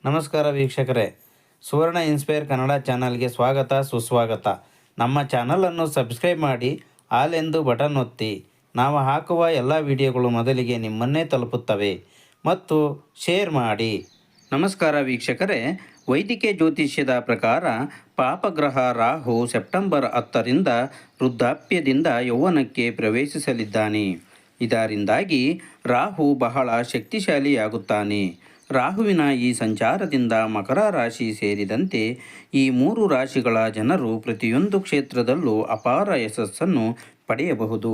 ನಮಸ್ಕಾರ ವೀಕ್ಷಕರೇ, ಸುವರ್ಣ ಇನ್ಸ್ಪೈರ್ ಕನ್ನಡ ಚಾನಲ್ಗೆ ಸ್ವಾಗತ ಸುಸ್ವಾಗತ. ನಮ್ಮ ಚಾನಲನ್ನು ಸಬ್ಸ್ಕ್ರೈಬ್ ಮಾಡಿ, ಆಲ್ ಎಂದು ಬಟನ್ ಒತ್ತಿ. ನಾವು ಹಾಕುವ ಎಲ್ಲ ವಿಡಿಯೋಗಳು ಮೊದಲಿಗೆ ನಿಮ್ಮನ್ನೇ ತಲುಪುತ್ತವೆ ಮತ್ತು ಶೇರ್ ಮಾಡಿ. ನಮಸ್ಕಾರ ವೀಕ್ಷಕರೇ, ವೈದಿಕ ಜ್ಯೋತಿಷ್ಯದ ಪ್ರಕಾರ ಪಾಪಗ್ರಹ ರಾಹು ಸೆಪ್ಟೆಂಬರ್ 10ರಿಂದ ವೃದ್ಧಾಪ್ಯದಿಂದ ಯೌವನಕ್ಕೆ ಪ್ರವೇಶಿಸಲಿದ್ದಾನೆ. ಇದರಿಂದಾಗಿ ರಾಹು ಬಹಳ ಶಕ್ತಿಶಾಲಿಯಾಗುತ್ತಾನೆ. ರಾಹುವಿನ ಈ ಸಂಚಾರದಿಂದ ಮಕರ ರಾಶಿ ಸೇರಿದಂತೆ ಈ 3 ರಾಶಿಗಳ ಜನರು ಪ್ರತಿಯೊಂದು ಕ್ಷೇತ್ರದಲ್ಲೂ ಅಪಾರ ಯಶಸ್ಸನ್ನು ಪಡೆಯಬಹುದು.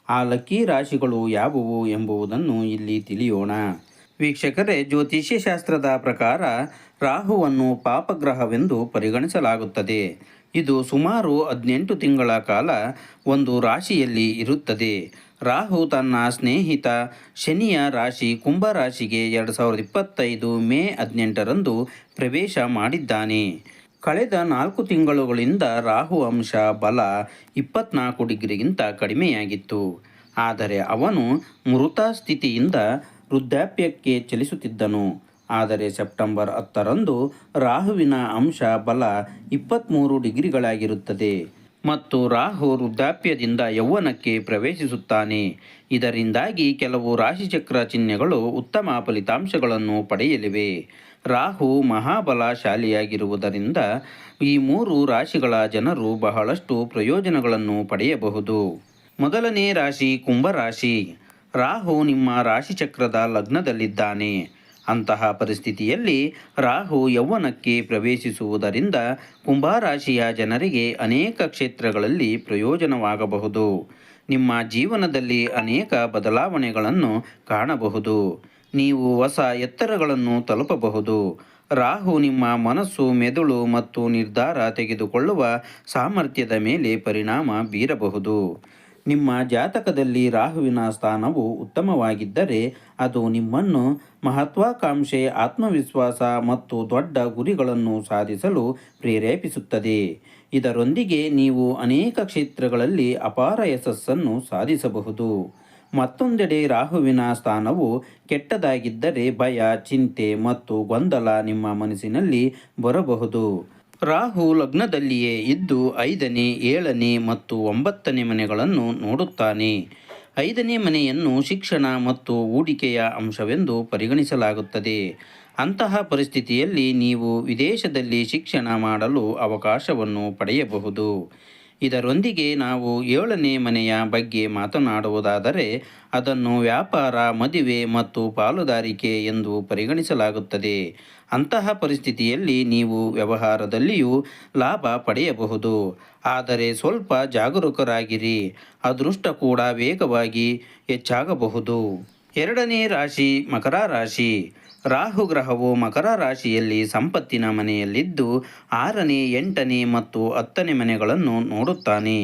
ಆ ಲಕ್ಕಿ ರಾಶಿಗಳು ಯಾವುವು ಎಂಬುದನ್ನು ಇಲ್ಲಿ ತಿಳಿಯೋಣ. ವೀಕ್ಷಕರೇ, ಜ್ಯೋತಿಷ್ಯ ಶಾಸ್ತ್ರದ ಪ್ರಕಾರ ರಾಹುವನ್ನು ಪಾಪಗ್ರಹವೆಂದು ಪರಿಗಣಿಸಲಾಗುತ್ತದೆ. ಇದು ಸುಮಾರು 18 ತಿಂಗಳ ಕಾಲ ಒಂದು ರಾಶಿಯಲ್ಲಿ ಇರುತ್ತದೆ. ರಾಹು ತನ್ನ ಸ್ನೇಹಿತ ಶನಿಯ ರಾಶಿ ಕುಂಭ ರಾಶಿಗೆ 2025 ಮೇ 18ರಂದು ಪ್ರವೇಶ ಮಾಡಿದ್ದಾನೆ. ಕಳೆದ 4 ತಿಂಗಳುಗಳಿಂದ ರಾಹು ಅಂಶ ಬಲ 24 ಡಿಗ್ರಿಗಿಂತ ಕಡಿಮೆಯಾಗಿತ್ತು. ಆದರೆ ಅವನು ಮೃತ ಸ್ಥಿತಿಯಿಂದ ವೃದ್ಧಾಪ್ಯಕ್ಕೆ ಚಲಿಸುತ್ತಿದ್ದನು. ಆದರೆ ಸೆಪ್ಟೆಂಬರ್ 10ರಂದು ರಾಹುವಿನ ಅಂಶ ಬಲ 23 ಡಿಗ್ರಿಗಳಾಗಿರುತ್ತದೆ ಮತ್ತು ರಾಹು ವೃದ್ಧಾಪ್ಯದಿಂದ ಯೌವನಕ್ಕೆ ಪ್ರವೇಶಿಸುತ್ತಾನೆ. ಇದರಿಂದಾಗಿ ಕೆಲವು ರಾಶಿಚಕ್ರ ಚಿಹ್ನೆಗಳು ಉತ್ತಮ ಫಲಿತಾಂಶಗಳನ್ನು ಪಡೆಯಲಿವೆ. ರಾಹು ಮಹಾಬಲಶಾಲಿಯಾಗಿರುವುದರಿಂದ ಈ 3 ರಾಶಿಗಳ ಜನರು ಬಹಳಷ್ಟು ಪ್ರಯೋಜನಗಳನ್ನು ಪಡೆಯಬಹುದು. ಮೊದಲನೇ ರಾಶಿ ಕುಂಭರಾಶಿ. ರಾಹು ನಿಮ್ಮ ರಾಶಿಚಕ್ರದ ಲಗ್ನದಲ್ಲಿದ್ದಾನೆ. ಅಂತಹ ಪರಿಸ್ಥಿತಿಯಲ್ಲಿ ರಾಹು ಯೌವನಕ್ಕೆ ಪ್ರವೇಶಿಸುವುದರಿಂದ ಕುಂಭರಾಶಿಯ ಜನರಿಗೆ ಅನೇಕ ಕ್ಷೇತ್ರಗಳಲ್ಲಿ ಪ್ರಯೋಜನವಾಗಬಹುದು. ನಿಮ್ಮ ಜೀವನದಲ್ಲಿ ಅನೇಕ ಬದಲಾವಣೆಗಳನ್ನು ಕಾಣಬಹುದು. ನೀವು ಹೊಸ ಎತ್ತರಗಳನ್ನು ತಲುಪಬಹುದು. ರಾಹು ನಿಮ್ಮ ಮನಸ್ಸು, ಮೆದುಳು ಮತ್ತು ನಿರ್ಧಾರ ತೆಗೆದುಕೊಳ್ಳುವ ಸಾಮರ್ಥ್ಯದ ಮೇಲೆ ಪರಿಣಾಮ ಬೀರಬಹುದು. ನಿಮ್ಮ ಜಾತಕದಲ್ಲಿ ರಾಹುವಿನ ಸ್ಥಾನವು ಉತ್ತಮವಾಗಿದ್ದರೆ ಅದು ನಿಮ್ಮನ್ನು ಮಹತ್ವಾಕಾಂಕ್ಷೆ, ಆತ್ಮವಿಶ್ವಾಸ ಮತ್ತು ದೊಡ್ಡ ಗುರಿಗಳನ್ನು ಸಾಧಿಸಲು ಪ್ರೇರೇಪಿಸುತ್ತದೆ. ಇದರೊಂದಿಗೆ ನೀವು ಅನೇಕ ಕ್ಷೇತ್ರಗಳಲ್ಲಿ ಅಪಾರ ಯಶಸ್ಸನ್ನು ಸಾಧಿಸಬಹುದು. ಮತ್ತೊಂದೆಡೆ ರಾಹುವಿನ ಸ್ಥಾನವು ಕೆಟ್ಟದಾಗಿದ್ದರೆ ಭಯ, ಚಿಂತೆ ಮತ್ತು ಗೊಂದಲ ನಿಮ್ಮ ಮನಸ್ಸಿನಲ್ಲಿ ಬರಬಹುದು. ರಾಹು ಲಗ್ನದಲ್ಲಿಯೇ ಇದ್ದು 5ನೇ, 7ನೇ ಮತ್ತು 9ನೇ ಮನೆಗಳನ್ನು ನೋಡುತ್ತಾನೆ. 5ನೇ ಮನೆಯನ್ನು ಶಿಕ್ಷಣ ಮತ್ತು ಹೂಡಿಕೆಯ ಅಂಶವೆಂದು ಪರಿಗಣಿಸಲಾಗುತ್ತದೆ. ಅಂತಹ ಪರಿಸ್ಥಿತಿಯಲ್ಲಿ ನೀವು ವಿದೇಶದಲ್ಲಿ ಶಿಕ್ಷಣ ಮಾಡಲು ಅವಕಾಶವನ್ನು ಪಡೆಯಬಹುದು. ಇದರೊಂದಿಗೆ ನಾವು 7ನೇ ಮನೆಯ ಬಗ್ಗೆ ಮಾತನಾಡುವುದಾದರೆ ಅದನ್ನು ವ್ಯಾಪಾರ, ಮದುವೆ ಮತ್ತು ಪಾಲುದಾರಿಕೆ ಎಂದು ಪರಿಗಣಿಸಲಾಗುತ್ತದೆ. ಅಂತಹ ಪರಿಸ್ಥಿತಿಯಲ್ಲಿ ನೀವು ವ್ಯವಹಾರದಲ್ಲಿಯೂ ಲಾಭ ಪಡೆಯಬಹುದು. ಆದರೆ ಸ್ವಲ್ಪ ಜಾಗರೂಕರಾಗಿರಿ, ಅದೃಷ್ಟ ಕೂಡ ವೇಗವಾಗಿ ಹೆಚ್ಚಾಗಬಹುದು. 2ನೇ ರಾಶಿ ಮಕರ ರಾಶಿ. ರಾಹು ಗ್ರಹವು ಮಕರ ರಾಶಿಯಲ್ಲಿ ಸಂಪತ್ತಿನ ಮನೆಯಲ್ಲಿದ್ದು 6ನೇ, 8ನೇ ಮತ್ತು 10ನೇ ಮನೆಗಳನ್ನು ನೋಡುತ್ತಾನೆ.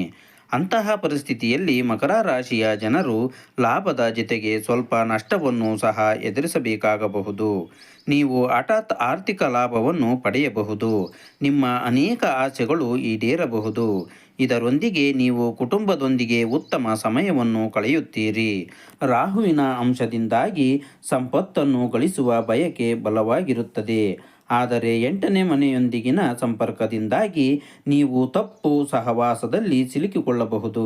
ಅಂತಹ ಪರಿಸ್ಥಿತಿಯಲ್ಲಿ ಮಕರ ರಾಶಿಯ ಜನರು ಲಾಭದ ಜೊತೆಗೆ ಸ್ವಲ್ಪ ನಷ್ಟವನ್ನು ಸಹ ಎದುರಿಸಬೇಕಾಗಬಹುದು. ನೀವು ಹಠಾತ್ ಆರ್ಥಿಕ ಲಾಭವನ್ನು ಪಡೆಯಬಹುದು. ನಿಮ್ಮ ಅನೇಕ ಆಸೆಗಳು ಈಡೇರಬಹುದು. ಇದರೊಂದಿಗೆ ನೀವು ಕುಟುಂಬದೊಂದಿಗೆ ಉತ್ತಮ ಸಮಯವನ್ನು ಕಳೆಯುತ್ತೀರಿ. ರಾಹುವಿನ ಅಂಶದಿಂದಾಗಿ ಸಂಪತ್ತನ್ನು ಗಳಿಸುವ ಬಯಕೆ ಬಲವಾಗಿರುತ್ತದೆ. ಆದರೆ 8ನೇ ಮನೆಯೊಂದಿಗಿನ ಸಂಪರ್ಕದಿಂದಾಗಿ ನೀವು ತಪ್ಪು ಸಹವಾಸದಲ್ಲಿ ಸಿಲುಕಿಕೊಳ್ಳಬಹುದು.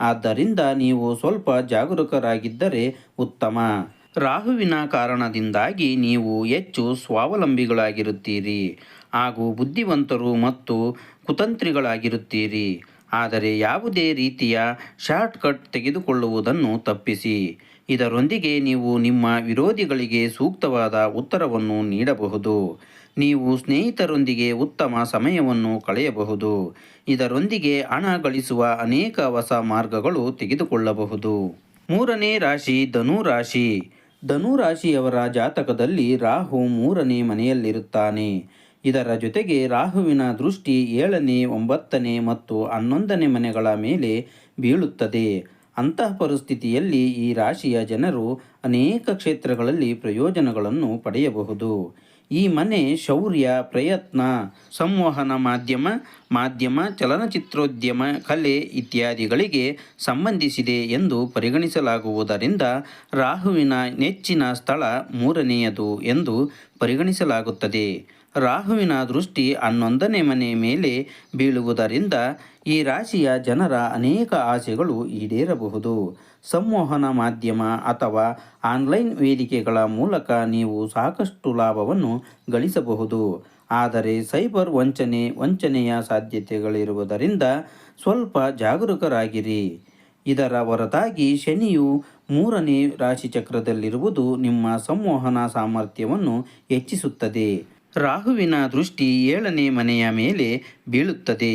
ಆದ್ದರಿಂದ ನೀವು ಸ್ವಲ್ಪ ಜಾಗರೂಕರಾಗಿದ್ದರೆ ಉತ್ತಮ. ರಾಹುವಿನ ಕಾರಣದಿಂದಾಗಿ ನೀವು ಹೆಚ್ಚು ಸ್ವಾವಲಂಬಿಗಳಾಗಿರುತ್ತೀರಿ ಹಾಗೂ ಬುದ್ಧಿವಂತರು ಮತ್ತು ಕುತಂತ್ರಿಗಳಾಗಿರುತ್ತೀರಿ. ಆದರೆ ಯಾವುದೇ ರೀತಿಯ ಶಾರ್ಟ್ಕಟ್ ತೆಗೆದುಕೊಳ್ಳುವುದನ್ನು ತಪ್ಪಿಸಿ. ಇದರೊಂದಿಗೆ ನೀವು ನಿಮ್ಮ ವಿರೋಧಿಗಳಿಗೆ ಸೂಕ್ತವಾದ ಉತ್ತರವನ್ನು ನೀಡಬಹುದು. ನೀವು ಸ್ನೇಹಿತರೊಂದಿಗೆ ಉತ್ತಮ ಸಮಯವನ್ನು ಕಳೆಯಬಹುದು. ಇದರೊಂದಿಗೆ ಹಣ ಗಳಿಸುವ ಅನೇಕ ಹೊಸ ಮಾರ್ಗಗಳು ತೆಗೆದುಕೊಳ್ಳಬಹುದು. 3ನೇ ರಾಶಿ ಧನು ರಾಶಿ. ಧನು ರಾಶಿಯವರ ಜಾತಕದಲ್ಲಿ ರಾಹು 3ನೇ ಮನೆಯಲ್ಲಿರುತ್ತಾನೆ. ಇದರ ಜೊತೆಗೆ ರಾಹುವಿನ ದೃಷ್ಟಿ 7ನೇ, 9ನೇ ಮತ್ತು 11ನೇ ಮನೆಗಳ ಮೇಲೆ ಬೀಳುತ್ತದೆ. ಅಂತಹ ಪರಿಸ್ಥಿತಿಯಲ್ಲಿ ಈ ರಾಶಿಯ ಜನರು ಅನೇಕ ಕ್ಷೇತ್ರಗಳಲ್ಲಿ ಪ್ರಯೋಜನಗಳನ್ನು ಪಡೆಯಬಹುದು. ಈ ಮನೆ ಶೌರ್ಯ, ಪ್ರಯತ್ನ, ಸಂವಹನ ಮಾಧ್ಯಮ, ಚಲನಚಿತ್ರೋದ್ಯಮ, ಕಲೆ ಇತ್ಯಾದಿಗಳಿಗೆ ಸಂಬಂಧಿಸಿದೆ ಎಂದು ಪರಿಗಣಿಸಲಾಗುವುದರಿಂದ ರಾಹುವಿನ ನೆಚ್ಚಿನ ಸ್ಥಳ ಮೂರನೆಯದು ಎಂದು ಪರಿಗಣಿಸಲಾಗುತ್ತದೆ. ರಾಹುವಿನ ದೃಷ್ಟಿ 11ನೇ ಮನೆ ಮೇಲೆ ಬೀಳುವುದರಿಂದ ಈ ರಾಶಿಯ ಜನರ ಅನೇಕ ಆಸೆಗಳು ಈಡೇರಬಹುದು. ಸಂವಹನ ಮಾಧ್ಯಮ ಅಥವಾ ಆನ್ಲೈನ್ ವೇದಿಕೆಗಳ ಮೂಲಕ ನೀವು ಸಾಕಷ್ಟು ಲಾಭವನ್ನು ಗಳಿಸಬಹುದು. ಆದರೆ ಸೈಬರ್ ವಂಚನೆಯ ಸಾಧ್ಯತೆಗಳಿರುವುದರಿಂದ ಸ್ವಲ್ಪ ಜಾಗರೂಕರಾಗಿರಿ. ಇದರ ಹೊರತಾಗಿ ಶನಿಯು 3ನೇ ರಾಶಿಚಕ್ರದಲ್ಲಿರುವುದು ನಿಮ್ಮ ಸಂವಹನ ಸಾಮರ್ಥ್ಯವನ್ನು ಹೆಚ್ಚಿಸುತ್ತದೆ. ರಾಹುವಿನ ದೃಷ್ಟಿ 7ನೇ ಮನೆಯ ಮೇಲೆ ಬೀಳುತ್ತದೆ.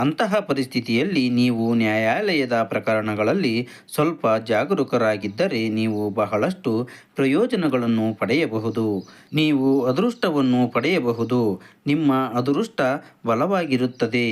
ಅಂತಹ ಪರಿಸ್ಥಿತಿಯಲ್ಲಿ ನೀವು ನ್ಯಾಯಾಲಯದ ಪ್ರಕರಣಗಳಲ್ಲಿ ಸ್ವಲ್ಪ ಜಾಗರೂಕರಾಗಿದ್ದರೆ ನೀವು ಬಹಳಷ್ಟು ಪ್ರಯೋಜನಗಳನ್ನು ಪಡೆಯಬಹುದು. ನೀವು ಅದೃಷ್ಟವನ್ನು ಪಡೆಯಬಹುದು. ನಿಮ್ಮ ಅದೃಷ್ಟ ಬಲವಾಗಿರುತ್ತದೆ.